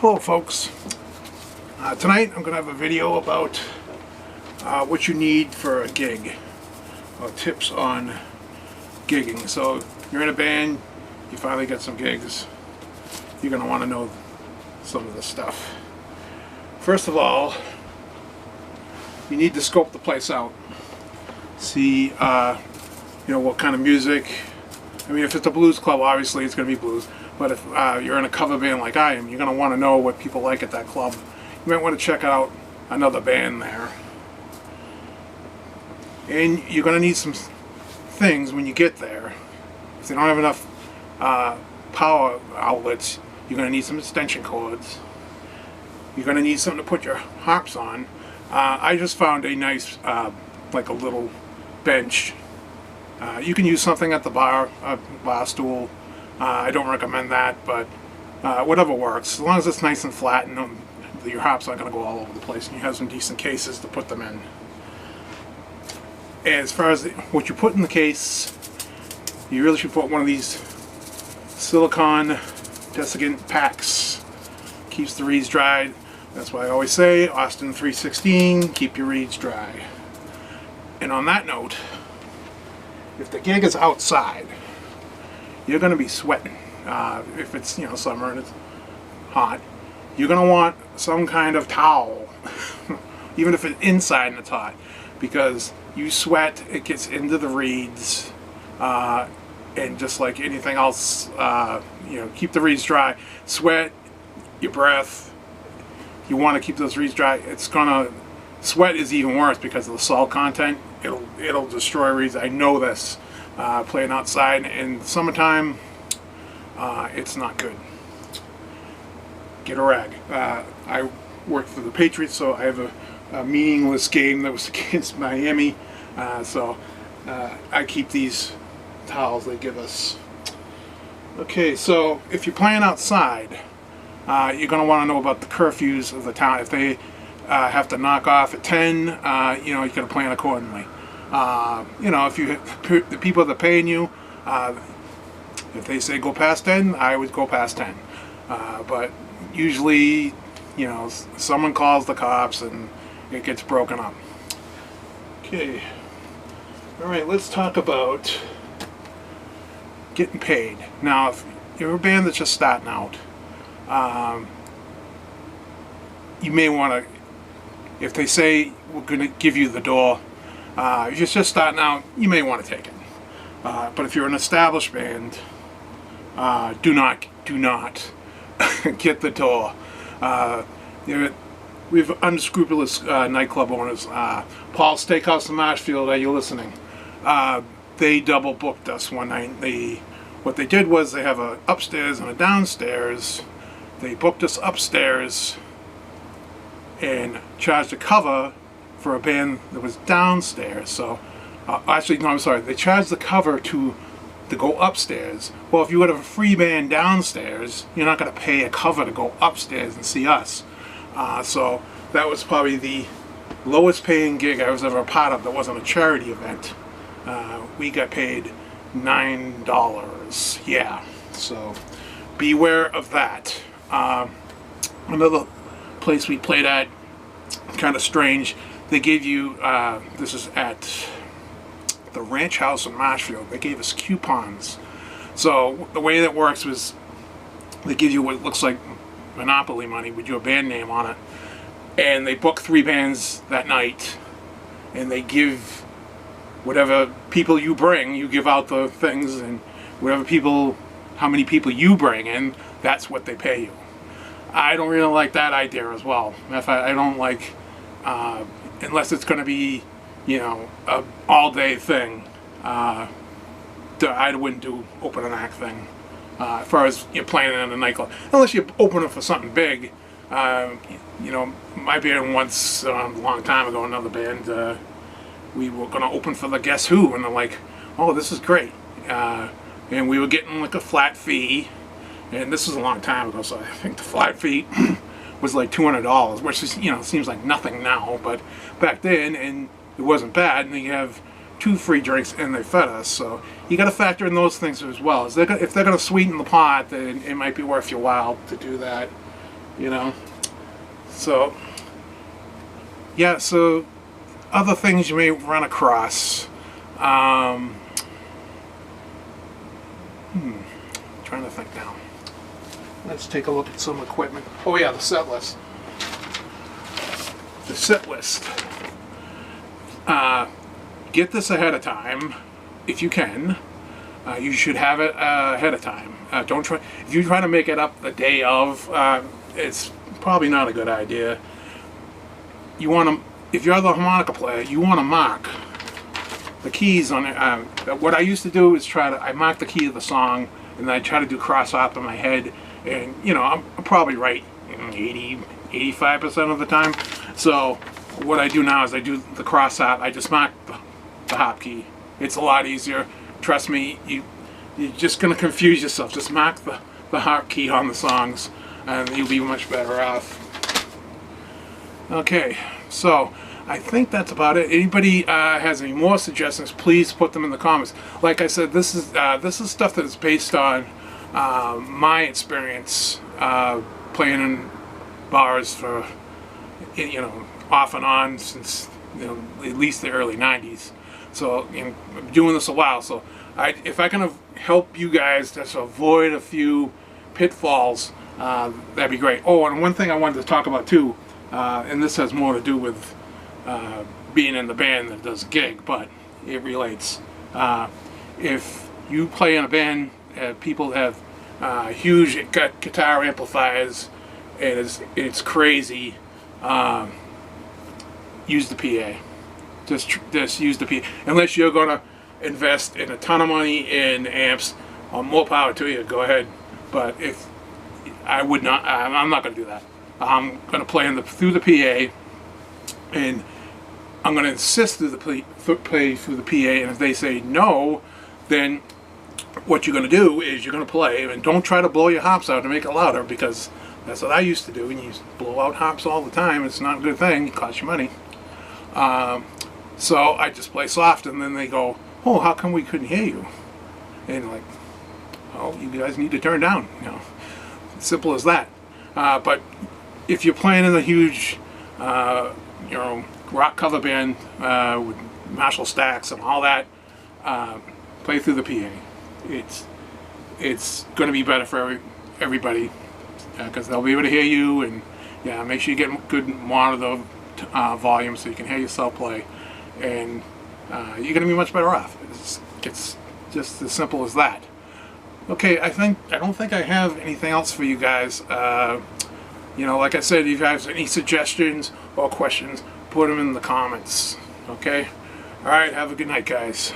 Hello folks, tonight I'm going to have a video about what you need for a gig, tips on gigging. So you're in a band, you finally get some gigs, you're going to want to know some of this stuff. First of all, you need to scope the place out. See what kind of music. I mean, if it's a blues club, obviously it's going to be blues. But if you're in a cover band like I am, you're going to want to know what people like at that club. You might want to check out another band there. And you're going to need some things when you get there. If they don't have enough power outlets, you're going to need some extension cords. You're going to need something to put your harps on. I just found a nice, like a little bench. You can use something at the bar, a bar stool. I don't recommend that, but whatever works. As long as it's nice and flat and your harps aren't going to go all over the place, and you have some decent cases to put them in. As far as what you put in the case, you really should put one of these silicone desiccant packs. Keeps the reeds dried. That's why I always say, Austin 316, keep your reeds dry. And on that note, if the gig is outside, you're going to be sweating. If it's summer and it's hot, you're going to want some kind of towel, even if it's inside and it's hot, because you sweat, it gets into the reeds, and just like anything else, keep the reeds dry. Sweat, your breath, you want to keep those reeds dry. Sweat is even worse because of the salt content. It'll destroy reeds. I know this. Playing outside in summertime, it's not good. Get a rag. I work for the Patriots, so I have a meaningless game that was against Miami. So I keep these towels they give us. Okay, so if you're playing outside, you're going to want to know about the curfews of the town. If they have to knock off at 10, you got to plan accordingly. If the people that are paying you, if they say go past 10, I always go past 10. But usually, someone calls the cops and it gets broken up. Okay. All right, let's talk about getting paid. Now, if you're a band that's just starting out, you may want to, if they say we're going to give you the door, if you're just starting out, you may want to take it. But if you're an established band, do not get the door. We have unscrupulous nightclub owners. Paul's Steakhouse in Marshfield, are you listening? They double booked us one night. What they did was they have a upstairs and a downstairs. They booked us upstairs and charged a cover for a band that was downstairs. So actually, no, I'm sorry, they charged the cover to go upstairs. Well, if you would have a free band downstairs, you're not going to pay a cover to go upstairs and see us. So that was probably the lowest paying gig I was ever a part of that wasn't a charity event. We got paid $9. Yeah, so beware of that. Another place we played at, kind of strange, they gave you, this is at the Ranch House in Marshfield, they gave us coupons. So the way that works was they give you what looks like Monopoly money with your band name on it, and they book 3 bands that night, and they give whatever people you bring, you give out the things, and how many people you bring in, that's what they pay you. I don't really like that idea as well. I don't like, unless it's going to be, a all-day thing. I wouldn't do open an act thing. As far as you're playing in a nightclub, unless you're opening for something big. My band once, a long time ago, another band, we were going to open for the Guess Who, and they're like, "Oh, this is great," and we were getting like a flat fee. And this was a long time ago, so I think the flat fee was like $200, which is, seems like nothing now, but back then, and it wasn't bad. And you have 2 free drinks, and they fed us. So you got to factor in those things as well. If they're going to sweeten the pot, then it might be worth your while to do that. you know. So yeah, so other things you may run across. Trying to think now. Let's take a look at some equipment. Oh yeah, the set list. The set list. Get this ahead of time if you can. You should have it ahead of time. Don't try. If you try to make it up the day of, it's probably not a good idea. You want to, if you're the harmonica player, you want to mark the keys on it. What I used to do is I mark the key of the song, and then I try to do cross-off in my head, and you know, I'm probably right 85% of the time. So what I do now is I do the cross-off. I just mark the hop key. It's a lot easier. Trust me, you're just going to confuse yourself. Just mark the hop key on the songs, and you'll be much better off. Okay, so I think that's about it. Anybody has any more suggestions, please put them in the comments. Like I said, this is stuff that is based on my experience playing in bars for, you know, off and on since, you know, at least the early 90s. So, you know, I'm doing this a while, so if I can help you guys just avoid a few pitfalls, that'd be great. Oh, and one thing I wanted to talk about too, and this has more to do with being in the band that does a gig, but it relates. If you play in a band, people have huge guitar amplifiers, and it's crazy. Use the PA. Just use the PA. Unless you're gonna invest in a ton of money in amps, more power to you. Go ahead. But if I would not, I'm not gonna do that. I'm gonna play through the PA, and I'm gonna insist play through the PA. And if they say no, then what you're gonna do is you're gonna play, and don't try to blow your hops out to make it louder, because that's what I used to do. And you used to blow out hops all the time. It's not a good thing. It costs you money. So I just play soft, and then they go, "Oh, how come we couldn't hear you?" And like, "Oh, you guys need to turn down." You know, simple as that. But if you're playing in a huge, you know, rock cover band with Marshall stacks and all that, play through the PA. It's going to be better for everybody, because they'll be able to hear you, and yeah, make sure you get good monitor volume so you can hear yourself play, and you're going to be much better off. It's just as simple as that. Okay, I don't think I have anything else for you guys. You know, like I said, if you guys have any suggestions or questions, put them in the comments. Okay? Alright, have a good night, guys.